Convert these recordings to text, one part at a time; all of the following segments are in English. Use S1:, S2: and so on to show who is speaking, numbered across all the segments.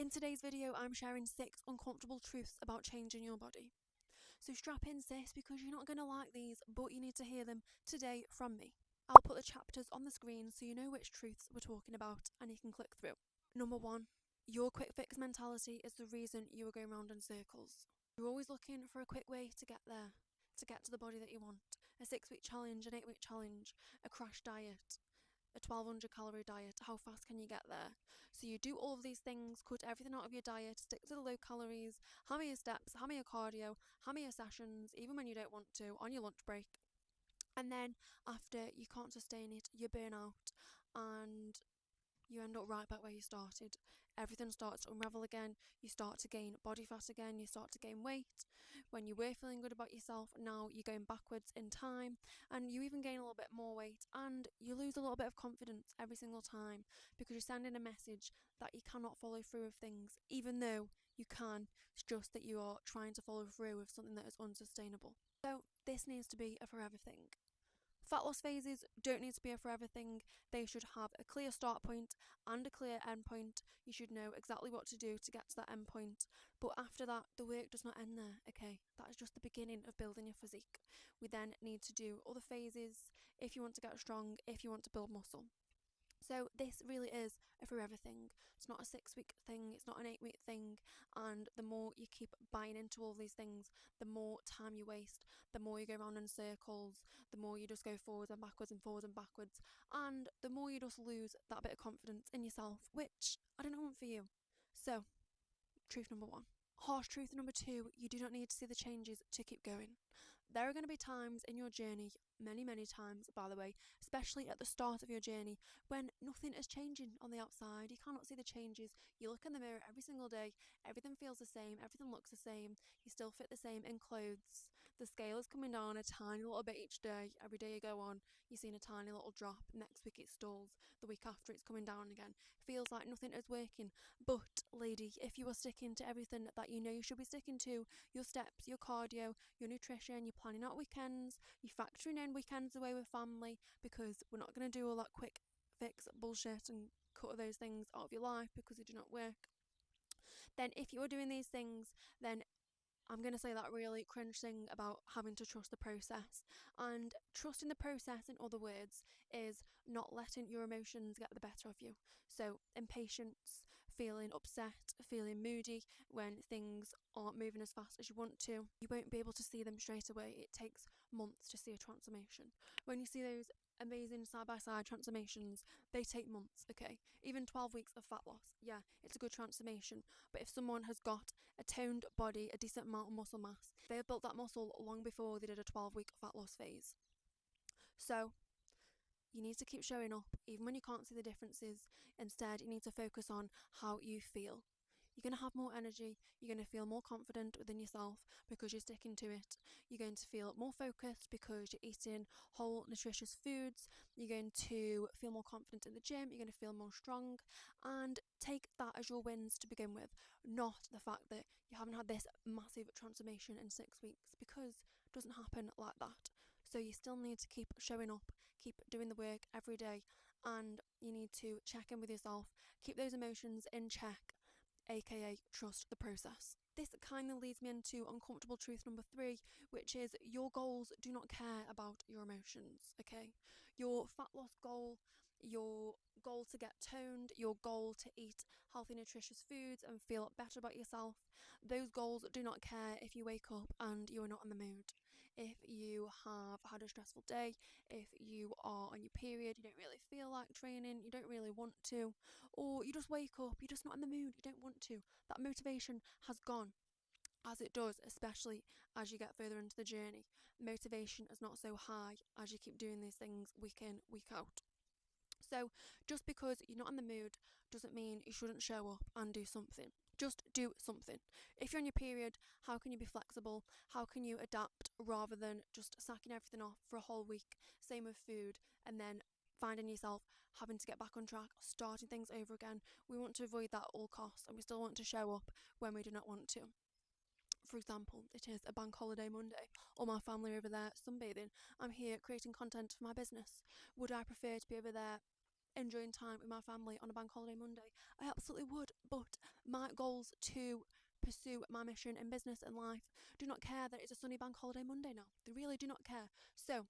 S1: In today's video, I'm sharing 6 uncomfortable truths about changing your body. So strap in, sis, because you're not going to like these, but you need to hear them today from me. I'll put the chapters on the screen so you know which truths we're talking about and you can click through. Number 1. Your quick fix mentality is the reason you are going round in circles. You're always looking for a quick way to get there, to get to the body that you want. A 6-week challenge, an 8-week challenge, a crash diet, a 1200 calorie diet. How fast can you get there? So you do all of these things, cut everything out of your diet, stick to the low calories, hammer your steps, hammer your cardio, hammer your sessions, even when you don't want to, on your lunch break. And then after you can't sustain it, you burn out and you end up right back where you started. Everything starts to unravel again. You start to gain body fat again. You start to gain weight. When you were feeling good about yourself, now you're going backwards in time, and you even gain a little bit more weight, and you lose a little bit of confidence every single time because you're sending a message that you cannot follow through with things, even though you can. It's just that you are trying to follow through with something that is unsustainable. So this needs to be a forever thing. Fat loss phases don't need to be a forever thing. They should have a clear start point and a clear end point. You should know exactly what to do to get to that end point. But after that, the work does not end there, okay? That is just the beginning of building your physique. We then need to do other phases if you want to get strong, if you want to build muscle. So this really is a forever thing. It's not a 6-week thing, it's not an 8-week thing, and the more you keep buying into all these things, the more time you waste, the more you go around in circles, the more you just go forwards and backwards and forwards and backwards, and the more you just lose that bit of confidence in yourself, which I don't want for you. So, truth number 1. Harsh truth number 2, you do not need to see the changes to keep going. There are going to be times in your journey, many times by the way, especially at the start of your journey, when nothing is changing on the outside. You cannot see the changes. You look in the mirror every single day, everything feels the same, everything looks the same, you still fit the same in clothes. The scale is coming down a tiny little bit each day. Every day you go on, you're seeing a tiny little drop. Next week it stalls, the week after it's coming down again. Feels like nothing is working. But lady, if you are sticking to everything that you know you should be sticking to, your steps, your cardio, your nutrition, you're planning out weekends, you're factoring in weekends away with family, because we're not going to do all that quick fix bullshit and cut those things out of your life because they do not work. Then if you are doing these things, then I'm going to say that really cringe thing about having to trust the process. And trusting the process, in other words, is not letting your emotions get the better of you. So impatience, feeling upset, feeling moody when things aren't moving as fast as you want to. You won't be able to see them straight away. It takes months to see a transformation. When you see those amazing side-by-side transformations, they take months, okay? Even 12 weeks of fat loss, yeah, it's a good transformation. But if someone has got a toned body, a decent amount of muscle mass, they have built that muscle long before they did a 12-week fat loss phase. So you need to keep showing up even when you can't see the differences. Instead, you need to focus on how you feel. You're going to have more energy, you're going to feel more confident within yourself because you're sticking to it. You're going to feel more focused because you're eating whole nutritious foods. You're going to feel more confident in the gym, you're going to feel more strong, and take that as your wins to begin with, not the fact that you haven't had this massive transformation in 6 weeks, because it doesn't happen like that. So you still need to keep showing up, keep doing the work every day, and you need to check in with yourself, keep those emotions in check, aka trust the process. This kind of leads me into uncomfortable truth number 3, which is your goals do not care about your emotions, okay? Your fat loss goal, your goal to get toned, your goal to eat healthy, nutritious foods and feel better about yourself, those goals do not care if you wake up and you are not in the mood. If you have had a stressful day, if you are on your period, you don't really feel like training, you don't really want to, or you just wake up, you're just not in the mood, you don't want to, that motivation has gone. As it does, especially as you get further into the journey. Motivation is not so high as you keep doing these things week in, week out. So just because you're not in the mood doesn't mean you shouldn't show up and do something. Just do something. If you're on your period, how can you be flexible? How can you adapt rather than just sacking everything off for a whole week? Same with food, and then finding yourself having to get back on track, starting things over again. We want to avoid that at all costs, and we still want to show up when we do not want to. For example, it is a bank holiday Monday, all my family are over there sunbathing. I'm here creating content for my business. Would I prefer to be over there enjoying time with my family on a bank holiday Monday. I absolutely would, but my goals to pursue my mission in business and life do not care that it's a sunny bank holiday Monday now. They really do not care. So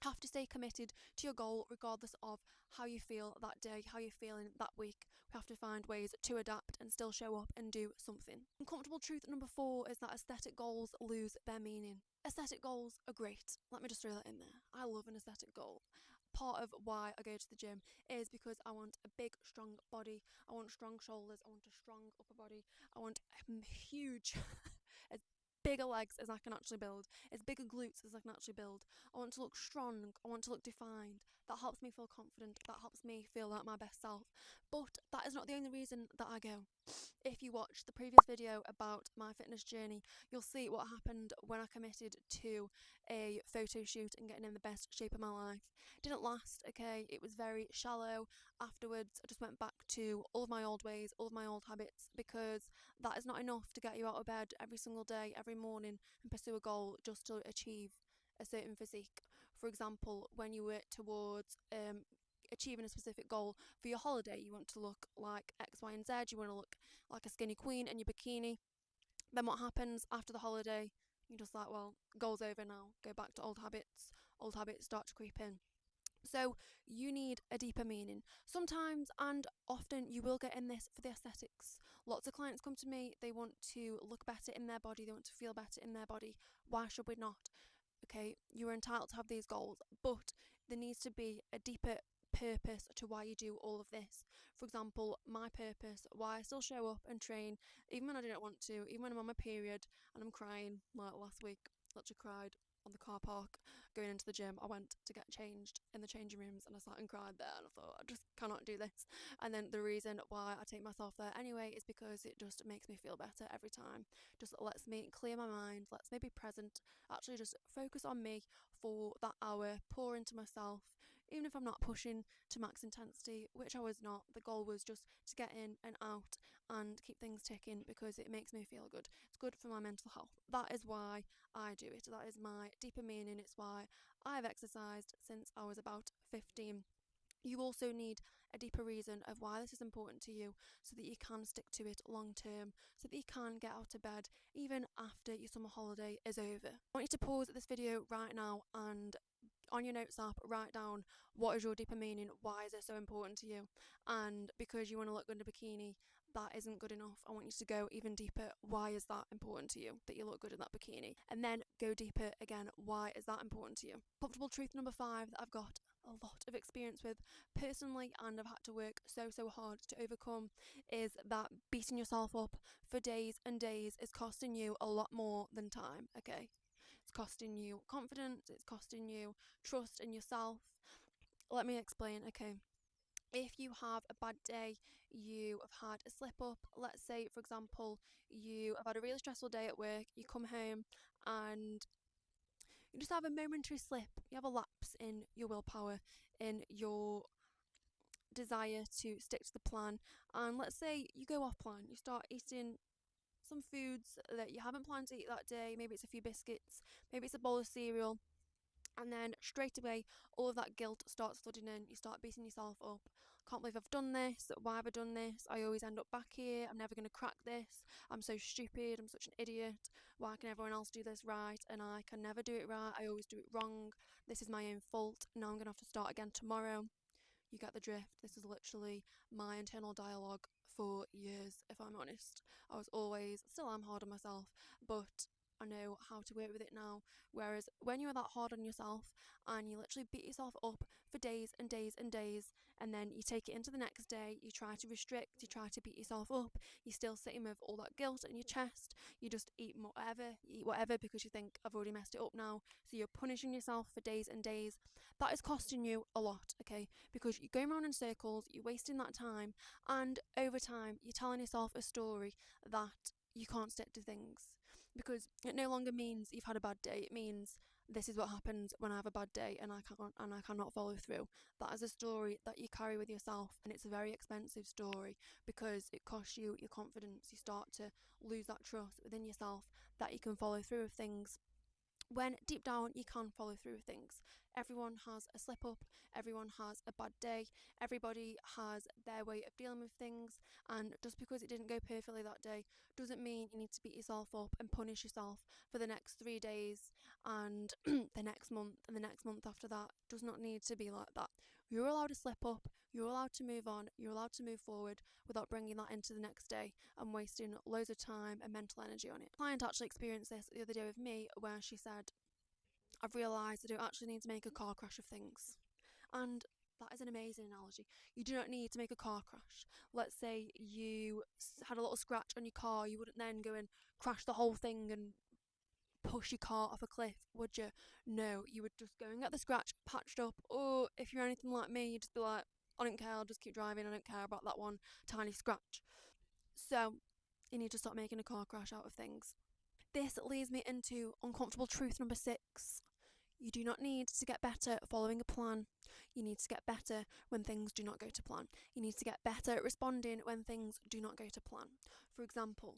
S1: have to stay committed to your goal regardless of how you feel that day, how you're feeling that week. We have to find ways to adapt and still show up and do something. Uncomfortable truth number 4 is that aesthetic goals lose their meaning. Aesthetic goals are great. Let me just throw that in there. I love an aesthetic goal. Part of why I go to the gym is because I want a big, strong body. I want strong shoulders. I want a strong upper body. I want huge, as bigger legs as I can actually build, as bigger glutes as I can actually build. I want to look strong. I want to look defined. That helps me feel confident. That helps me feel like my best self. But that is not the only reason that I go. If you watch the previous video about my fitness journey, you'll see what happened when I committed to a photo shoot and getting in the best shape of my life. Didn't last, okay? It was very shallow. Afterwards, I just went back to all of my old ways, all of my old habits, because that is not enough to get you out of bed every single day, every morning, and pursue a goal just to achieve a certain physique. For example, when you work towards achieving a specific goal for your holiday, you want to look like X, Y, and Z, you want to look like a skinny queen in your bikini. Then what happens after the holiday? You're just like, well, goal's over now, go back to old habits start to creep in. So you need a deeper meaning. Sometimes and often you will get in this for the aesthetics. Lots of clients come to me, they want to look better in their body, they want to feel better in their body. Why should we not? Okay, you're entitled to have these goals, but there needs to be a deeper purpose to why you do all of this. For example, my purpose, why I still show up and train, even when I don't want to, even when I'm on my period and I'm crying, like last week, literally cried on the car park going into the gym. I went to get changed in the changing rooms and I sat and cried there, and I thought, I just cannot do this. And then the reason why I take myself there anyway is because it just makes me feel better every time. Just lets me clear my mind, lets me be present, actually just focus on me for that hour, pour into myself. Even if I'm not pushing to max intensity, which I was not, the goal was just to get in and out and keep things ticking because it makes me feel good. It's good for my mental health. That is why I do it. That is my deeper meaning. It's why I've exercised since I was about 15. You also need a deeper reason of why this is important to you so that you can stick to it long term, so that you can get out of bed even after your summer holiday is over. I want you to pause this video right now and on your notes app, write down what is your deeper meaning, why is it so important to you, and because you want to look good in a bikini, that isn't good enough. I want you to go even deeper. Why is that important to you, that you look good in that bikini? And then go deeper again. Why is that important to you? Comfortable truth number 5 that I've got a lot of experience with personally and I've had to work so hard to overcome is that beating yourself up for days and days is costing you a lot more than time, okay? It's costing you confidence, it's costing you trust in yourself. Let me explain, okay? If you have a bad day, you have had a slip up, let's say, for example, you have had a really stressful day at work, you come home and you just have a momentary slip, you have a lapse in your willpower, in your desire to stick to the plan, and let's say you go off plan, you start eating some foods that you haven't planned to eat that day, maybe it's a few biscuits, maybe it's a bowl of cereal, and then straight away all of that guilt starts flooding in. You start beating yourself up. Can't believe I've done this. Why have I done this? I always end up back here. I'm never going to crack this. I'm so stupid. I'm such an idiot. Why can everyone else do this right and I can never do it right? I always do it wrong. This is my own fault. Now I'm going to have to start again tomorrow. You get the drift. This is literally my internal dialogue for years, if I'm honest. I was always, still am hard on myself, but I know how to work with it now. Whereas when you're that hard on yourself and you literally beat yourself up for days and days and days, and then you take it into the next day, you try to restrict, you try to beat yourself up, you're still sitting with all that guilt in your chest, you just eat whatever because you think I've already messed it up now. So you're punishing yourself for days and days. That is costing you a lot, okay? Because you're going around in circles, you're wasting that time, and over time you're telling yourself a story that you can't stick to things. Because it no longer means you've had a bad day, it means this is what happens when I have a bad day and I cannot follow through. That is a story that you carry with yourself, and it's a very expensive story because it costs you your confidence. You start to lose that trust within yourself that you can follow through with things. when deep down you can follow through with things. Everyone has a slip up, everyone has a bad day, everybody has their way of dealing with things, and just because it didn't go perfectly that day doesn't mean you need to beat yourself up and punish yourself for the next 3 days and the next month and the next month after that. Does not need to be like that. You're allowed to slip up, you're allowed to move on, you're allowed to move forward without bringing that into the next day and wasting loads of time and mental energy on it. A client actually experienced this the other day with me, where she said, I've realised I don't actually need to make a car crash of things. And that is an amazing analogy. You do not need to make a car crash. Let's say you had a little scratch on your car, you wouldn't then go and crash the whole thing and push your car off a cliff, would you? No, you would just go and get the scratch patched up. Or if you're anything like me, you'd just be like, I don't care, I'll just keep driving, I don't care about that one tiny scratch. So you need to stop making a car crash out of things. This leads me into uncomfortable truth number 6. You do not need to get better at following a plan. You need to get better when things do not go to plan. You need to get better at responding when things do not go to plan. For example,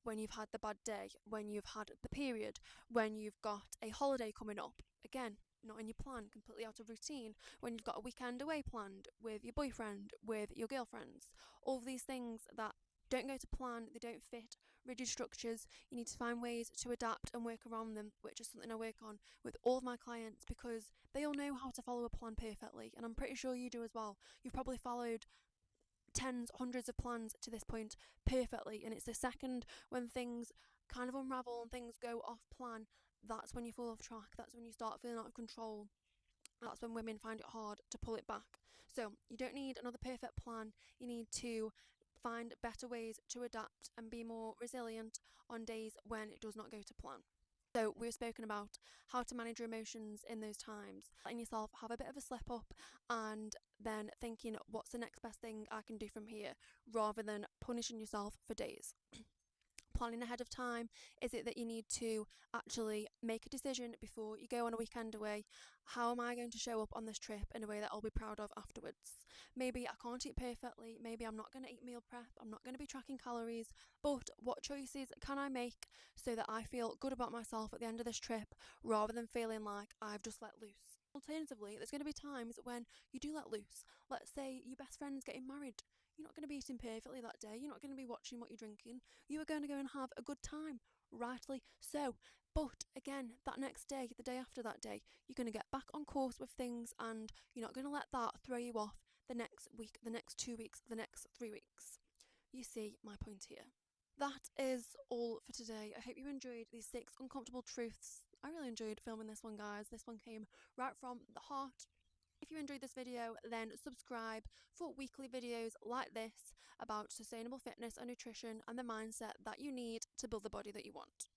S1: when you've had the bad day, when you've had the period, when you've got a holiday coming up, again, not in your plan, completely out of routine, when you've got a weekend away planned with your boyfriend, with your girlfriends, all of these things that don't go to plan, they don't fit rigid structures. You need to find ways to adapt and work around them, which is something I work on with all of my clients, because they all know how to follow a plan perfectly, and I'm pretty sure you do as well. You've probably followed tens, hundreds of plans to this point perfectly, and it's the second when things kind of unravel and things go off plan, that's when you fall off track, that's when you start feeling out of control. That's when women find it hard to pull it back. So you don't need another perfect plan. You need to find better ways to adapt and be more resilient on days when it does not go to plan. So we've spoken about how to manage your emotions in those times, letting yourself have a bit of a slip up and then thinking, what's the next best thing I can do from here, rather than punishing yourself for days. Planning ahead of time. Is it that you need to actually make a decision before you go on a weekend away? How am I going to show up on this trip in a way that I'll be proud of afterwards? Maybe I can't eat perfectly, maybe I'm not going to eat meal prep, I'm not going to be tracking calories, but what choices can I make so that I feel good about myself at the end of this trip, rather than feeling like I've just let loose? Alternatively, there's going to be times when you do let loose. Let's say your best friend's getting married. You're not going to be eating perfectly that day. You're not going to be watching what you're drinking. You are going to go and have a good time, rightly so. But again, that next day, the day after that day, you're going to get back on course with things, and you're not going to let that throw you off the next week, the next 2 weeks, the next 3 weeks. You see my point here. That is all for today. I hope you enjoyed these 6 uncomfortable truths. I really enjoyed filming this one, guys. This one came right from the heart. If you enjoyed this video, then subscribe for weekly videos like this about sustainable fitness and nutrition and the mindset that you need to build the body that you want.